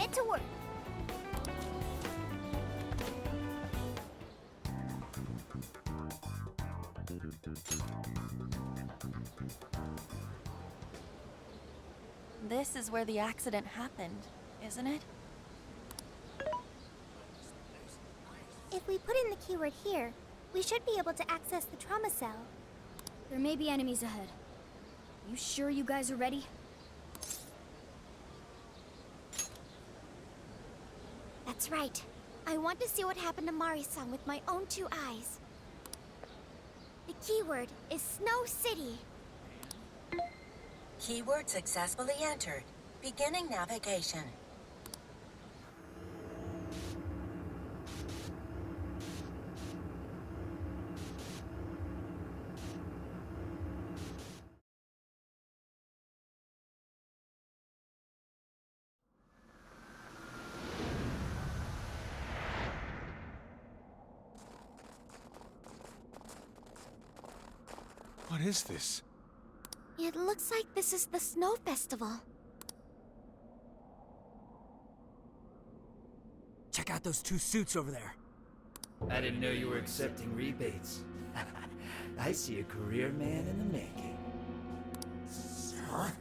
get to work. This is where the accident happened, isn't it? If we put in the keyword here, we should be able to access the trauma cell. There may be enemies ahead. You sure you guys are ready? That's right. I want to see what happened to Mari-san with my own 2 eyes. The keyword is Snow City. Keyword successfully entered. Beginning navigation. What is this? It looks like this is the Snow Festival. Check out those 2 suits over there. I didn't know you were accepting rebates. I see a career man in the making. Sir,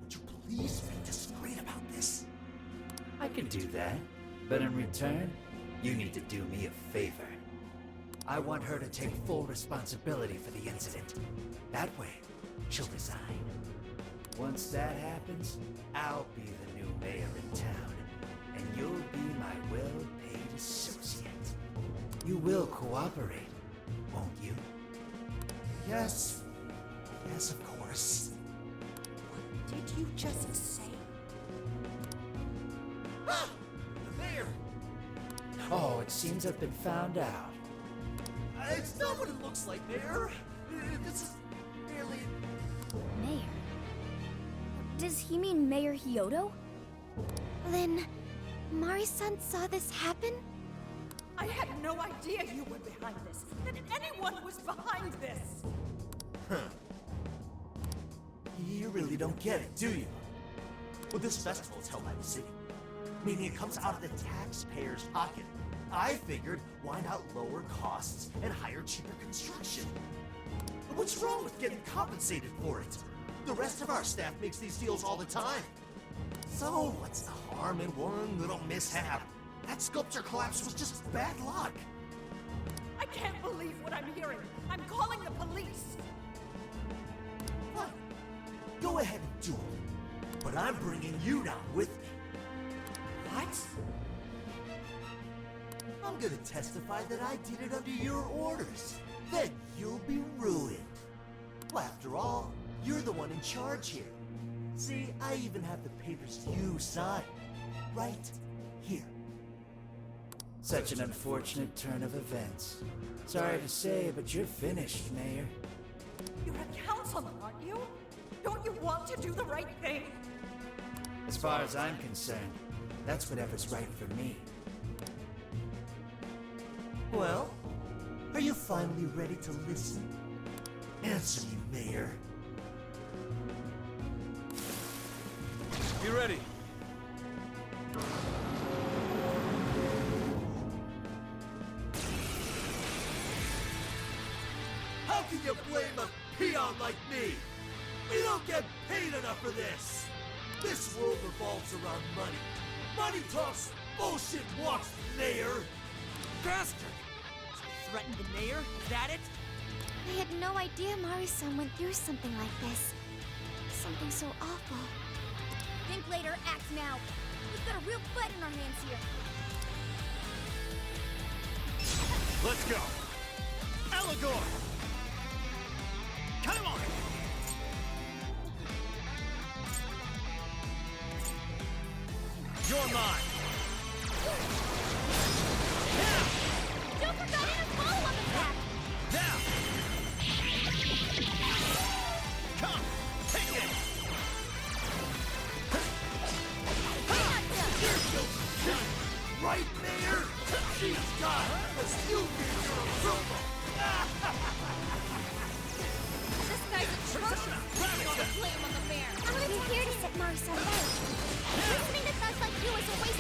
would you please be discreet about this? I can do that, but in return, you need to do me a favor. I want her to take full responsibility for the incident. That way, she'll resign. Once that happens, I'll be the new mayor in town, and you'll be my well-paid associate. You will cooperate, won't you? Yes. Yes, of course. What did you just say? Ah! The mayor! Oh, it seems I've been found out. It's not what it looks like, Mayor. This is merely... Mayor? Does he mean Mayor Hyodo? Lynn, Mari-san saw this happen? I had no idea you were behind this, that anyone was behind this! Huh. You really don't get it, do you? Well, this festival is held by the city, meaning it comes out of the taxpayer's pocket. I figured, why not lower costs and hire cheaper construction? What's wrong with getting compensated for it? The rest of our staff makes these deals all the time. So, what's the harm in one little mishap? That sculpture collapse was just bad luck. I can't believe what I'm hearing! I'm calling the police! Fine. Go ahead and do it. But I'm bringing you down with me. What? I'm gonna testify that I did it under your orders. Then you'll be ruined. Well, after all, you're the one in charge here. See, I even have the papers you signed. Right here. Such an unfortunate turn of events. Sorry to say, but you're finished, Mayor. You're a councilman, aren't you? Don't you want to do the right thing? As far as I'm concerned, that's whatever's right for me. Well, are you finally ready to listen? Answer me, Mayor. Be ready. How can you blame a peon like me? We don't get paid enough for this! This world revolves around money. Money talks, bullshit walks, Mayor! Bastard! Threatened the mayor? Is that it? I had no idea Mari-san went through something like this. Something so awful. Think later, act now. We've got a real fight in our hands here. Let's go. Allegor! Come on! You're mine! Now! Don't forget a follow-up attack! Now! Come! Take it! Right, Mayor? She's got as you get your approval! This guy's atrocious! Put a flame on the mayor! I'm here to set Mari-san right. Listening to thugs like you is a waste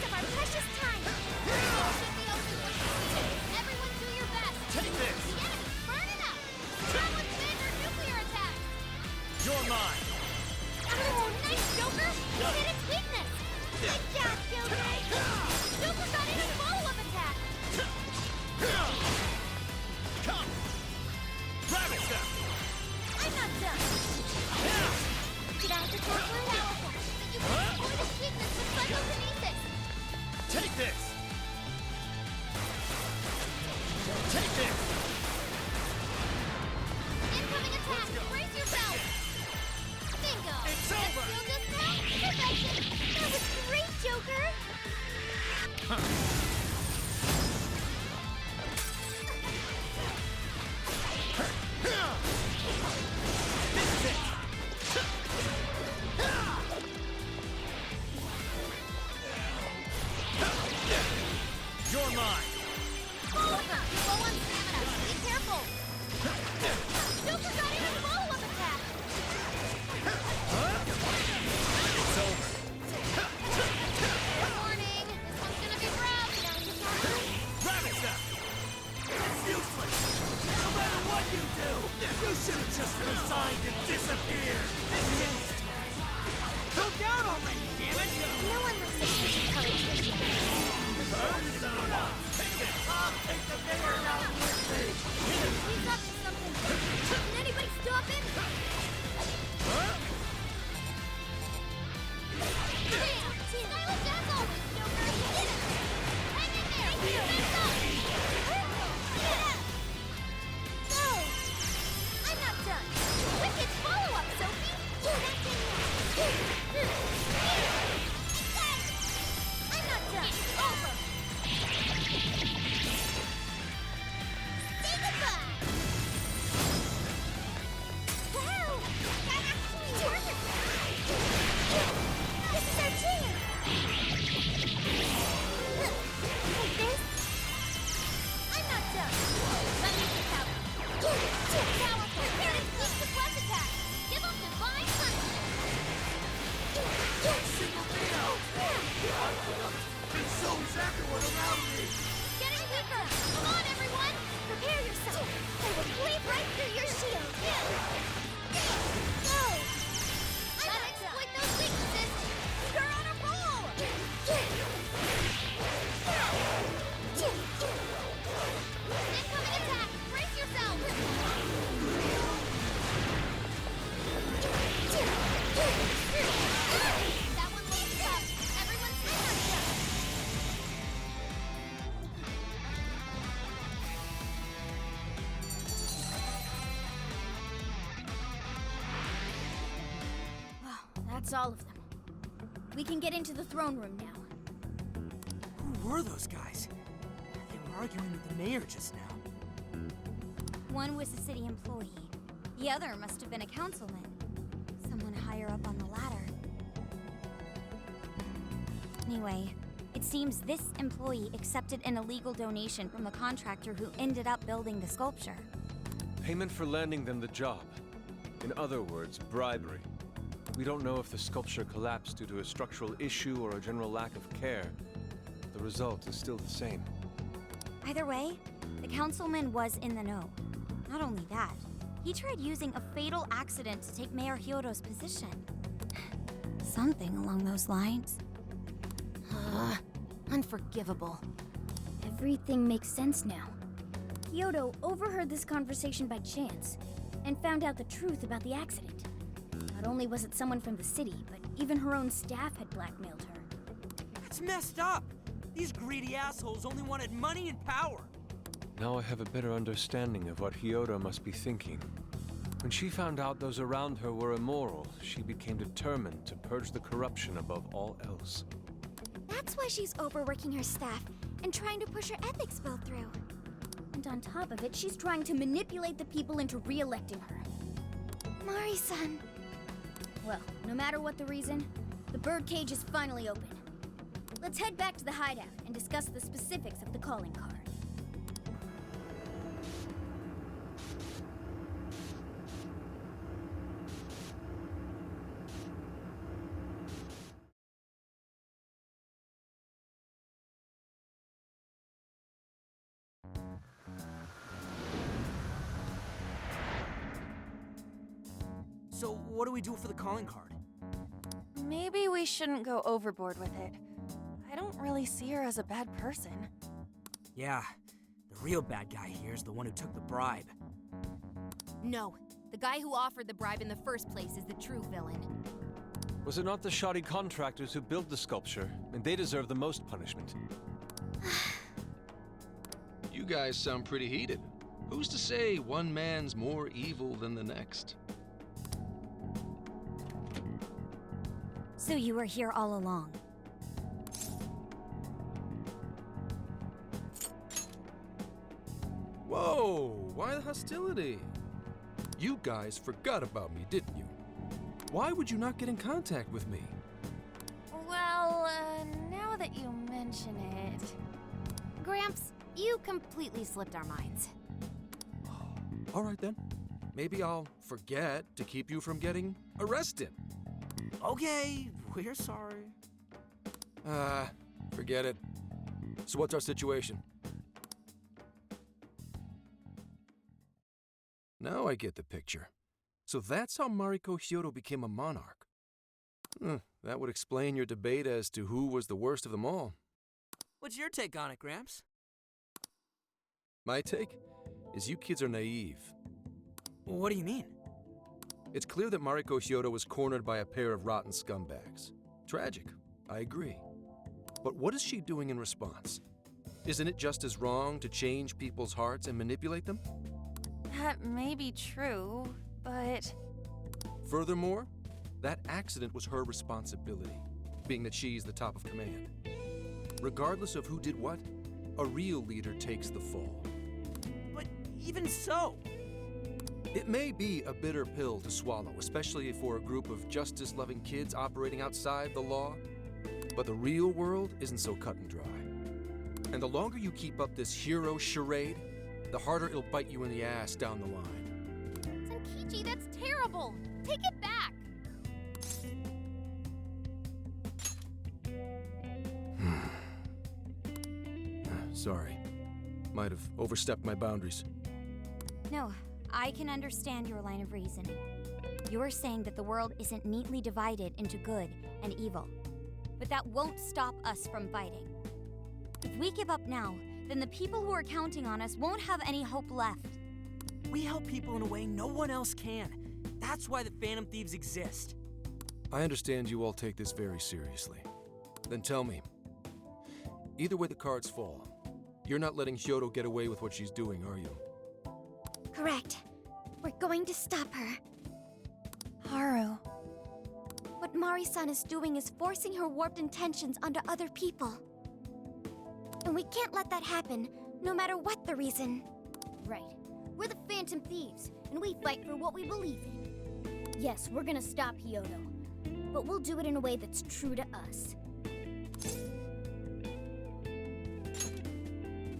That's all of them. We can get into the throne room now. Who were those guys? They were arguing with the mayor just now. One was a city employee. The other must have been a councilman. Someone higher up on the ladder. Anyway, it seems this employee accepted an illegal donation from the contractor who ended up building the sculpture. Payment for landing them the job. In other words, bribery. We don't know if the sculpture collapsed due to a structural issue or a general lack of care. The result is still the same. Either way, the councilman was in the know. Not only that, he tried using a fatal accident to take Mayor Hyodo's position. Something along those lines. Unforgivable. Everything makes sense now. Hyodo overheard this conversation by chance and found out the truth about the accident. Not only was it someone from the city, but even her own staff had blackmailed her. That's messed up! These greedy assholes only wanted money and power! Now I have a better understanding of what Hyodo must be thinking. When she found out those around her were immoral, she became determined to purge the corruption above all else. That's why she's overworking her staff and trying to push her ethics bill through. And on top of it, she's trying to manipulate the people into re-electing her. Mari-san. Well, no matter what the reason, the birdcage is finally open. Let's head back to the hideout and discuss the specifics of the calling card. So, what do we do for the calling card? Maybe we shouldn't go overboard with it. I don't really see her as a bad person. Yeah, the real bad guy here is the one who took the bribe. No, the guy who offered the bribe in the first place is the true villain. Was it not the shoddy contractors who built the sculpture? And they deserve the most punishment. You guys sound pretty heated. Who's to say one man's more evil than the next? So you were here all along. Whoa, why the hostility? You guys forgot about me, didn't you? Why would you not get in contact with me? Well, now that you mention it... Gramps, you completely slipped our minds. All right then. Maybe I'll forget to keep you from getting arrested. Okay, we're sorry. Forget it. So what's our situation? Now I get the picture. So that's how Mariko Hyodo became a monarch. That would explain your debate as to who was the worst of them all. What's your take on it, Gramps? My take is you kids are naive. What do you mean? It's clear that Mariko Hyodo was cornered by a pair of rotten scumbags. Tragic, I agree. But what is she doing in response? Isn't it just as wrong to change people's hearts and manipulate them? That may be true, but... Furthermore, that accident was her responsibility, being that she's the top of command. Regardless of who did what, a real leader takes the fall. But even so... It may be a bitter pill to swallow, especially for a group of justice-loving kids operating outside the law. But the real world isn't so cut and dry. And the longer you keep up this hero charade, the harder it'll bite you in the ass down the line. Senkichi, that's terrible! Take it back! Sorry. Might have overstepped my boundaries. No, I can understand your line of reasoning. You're saying that the world isn't neatly divided into good and evil. But that won't stop us from fighting. If we give up now, then the people who are counting on us won't have any hope left. We help people in a way no one else can. That's why the Phantom Thieves exist. I understand you all take this very seriously. Then tell me, either way the cards fall, you're not letting Hyodo get away with what she's doing, are you? Correct. We're going to stop her. Haru. But what Mari-san is doing is forcing her warped intentions onto other people. And we can't let that happen, no matter what the reason. Right. We're the Phantom Thieves, and we fight for what we believe in. Yes, we're gonna stop Hyodo, but we'll do it in a way that's true to us.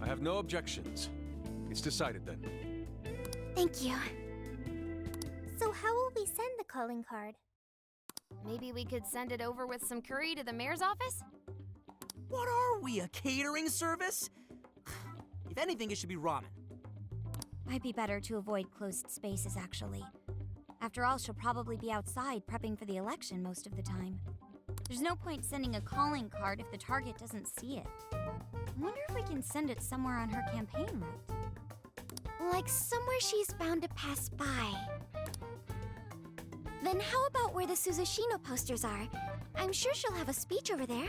I have no objections. It's decided then. Thank you. So how will we send the calling card? Maybe we could send it over with some curry to the mayor's office? What are we, a catering service? If anything, it should be ramen. Might be better to avoid closed spaces, actually. After all, she'll probably be outside prepping for the election most of the time. There's no point sending a calling card if the target doesn't see it. I wonder if we can send it somewhere on her campaign route. Like somewhere she's bound to pass by. Then how about where the Suzushino posters are? I'm sure she'll have a speech over there.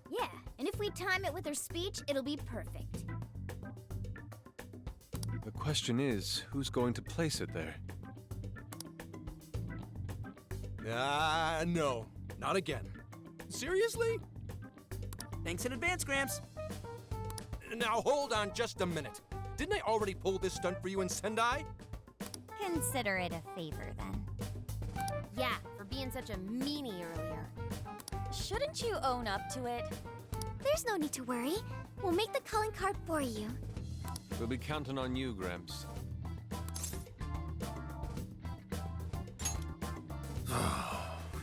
Yeah, and if we time it with her speech, it'll be perfect. The question is, who's going to place it there? No. Not again. Seriously? Thanks in advance, Gramps. Now hold on just a minute. Didn't I already pull this stunt for you in Sendai? Consider it a favor, then. Yeah, for being such a meanie earlier. Shouldn't you own up to it? There's no need to worry. We'll make the calling card for you. We'll be counting on you, Gramps.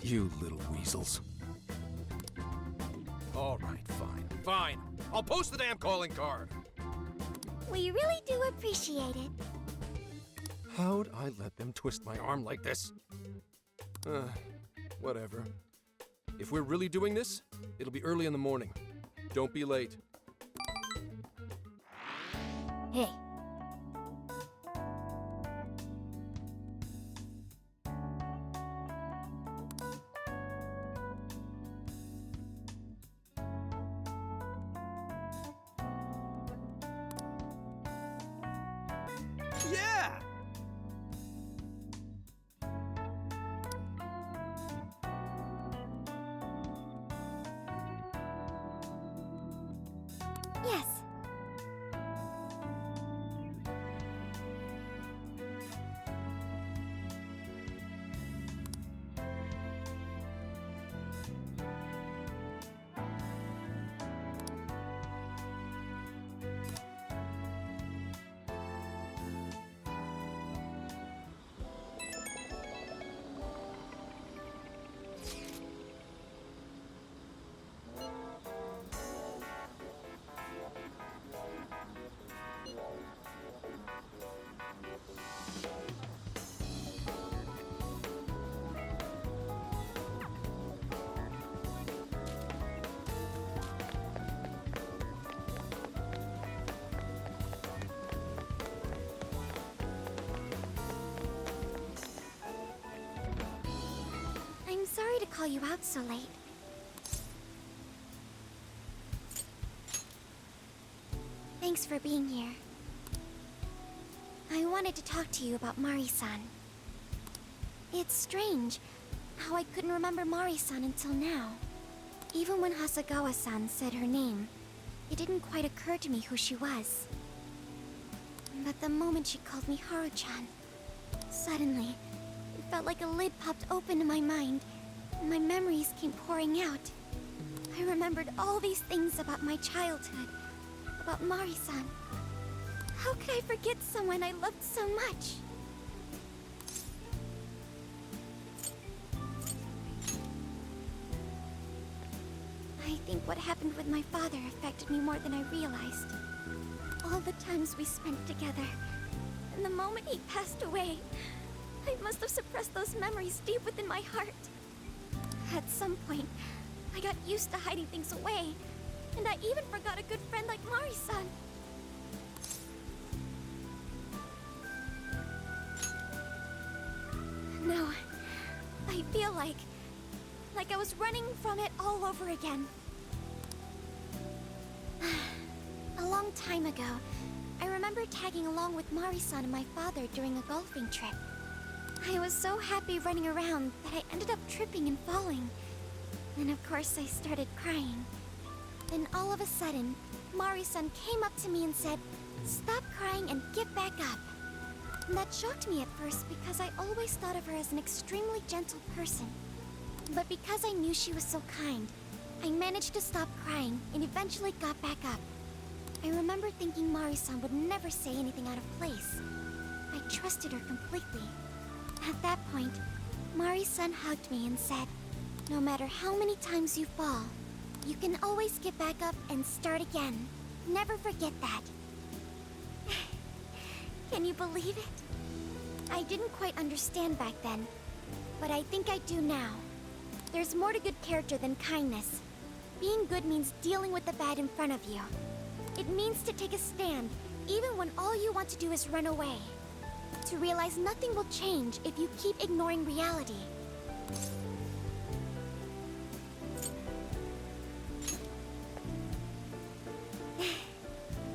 You little weasels. All right, fine. I'll post the damn calling card. We really do appreciate it. How'd I let them twist my arm like this? Whatever. If we're really doing this, it'll be early in the morning. Don't be late. Hey. Yeah! Yes. I'm sorry to call you out so late. Thanks for being here. I wanted to talk to you about Mari-san. It's strange how I couldn't remember Mari-san until now. Even when Hasagawa-san said her name, it didn't quite occur to me who she was. But the moment she called me Haruchan, suddenly, it felt like a lid popped open in my mind, and my memories came pouring out. I remembered all these things about my childhood, about Mari-san. How could I forget someone I loved so much? I think what happened with my father affected me more than I realized. All the times we spent together, and the moment he passed away, I must have suppressed those memories deep within my heart. At some point, I got used to hiding things away, and I even forgot a good friend like Mari-san. No, I feel like I was running from it all over again. A long time ago, I remember tagging along with Mari-san and my father during a golfing trip. I was so happy running around that I ended up tripping and falling. And of course I started crying. Then all of a sudden, Mari-san came up to me and said, "Stop crying and get back up." And that shocked me at first because I always thought of her as an extremely gentle person. But because I knew she was so kind, I managed to stop crying and eventually got back up. I remember thinking Mari-san would never say anything out of place. I trusted her completely. At that point, Mari-san hugged me and said, "No matter how many times you fall, you can always get back up and start again. Never forget that." Can you believe it? I didn't quite understand back then, but I think I do now. There's more to good character than kindness. Being good means dealing with the bad in front of you. It means to take a stand, even when all you want to do is run away. To realize nothing will change if you keep ignoring reality.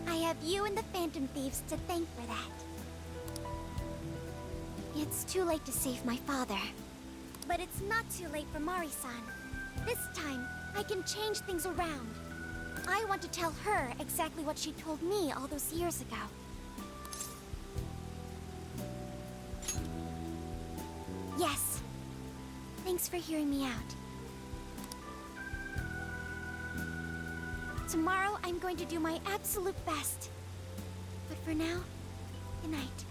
I have you and the Phantom Thieves to thank for that. It's too late to save my father. But it's not too late for Mari-san. This time, I can change things around. I want to tell her exactly what she told me all those years ago. Yes. Thanks for hearing me out. Tomorrow, I'm going to do my absolute best. But for now, good night.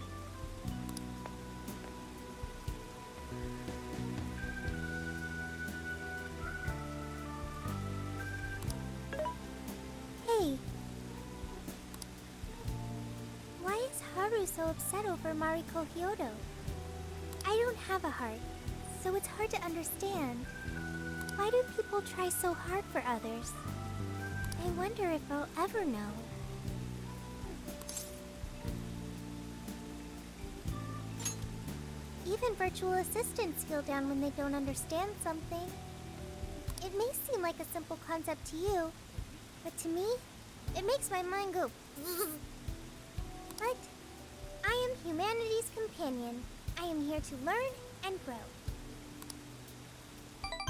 Hey. Why is Haru so upset over Mariko Hyodo? I don't have a heart, so it's hard to understand. Why do people try so hard for others? I wonder if I'll ever know. Even virtual assistants feel down when they don't understand something. It may seem like a simple concept to you, but to me, it makes my mind go. But I am humanity's companion. I am here to learn and grow.